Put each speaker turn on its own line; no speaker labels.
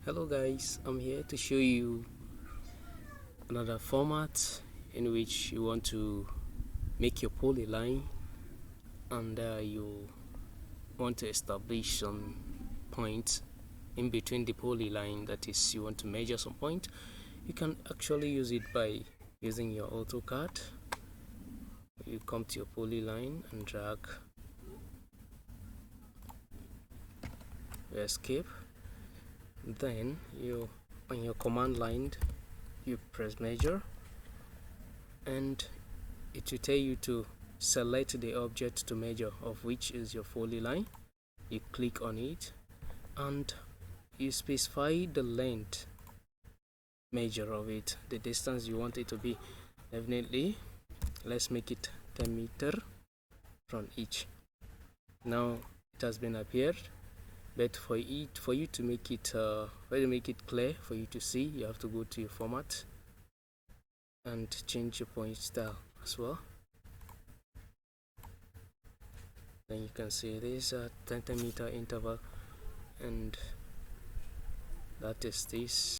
Hello guys, I'm here to show you another format in which you want to make your polyline, and you want to establish some points in between the polyline. That is, you want to measure some point. You can actually use it by using your AutoCAD. You come to your polyline and drag, escape. Then you, on your command line, you press measure, and it will tell you to select the object to measure, of which is your polyline. You click on it and you specify the length measure of it, the distance you want it to be. Definitely let's make it 10 meter from each. Now it has been appeared, but for you to make it clear for you to see, you have to go to your format and change your point style as well. Then you can see this 10 meter interval, and that is this.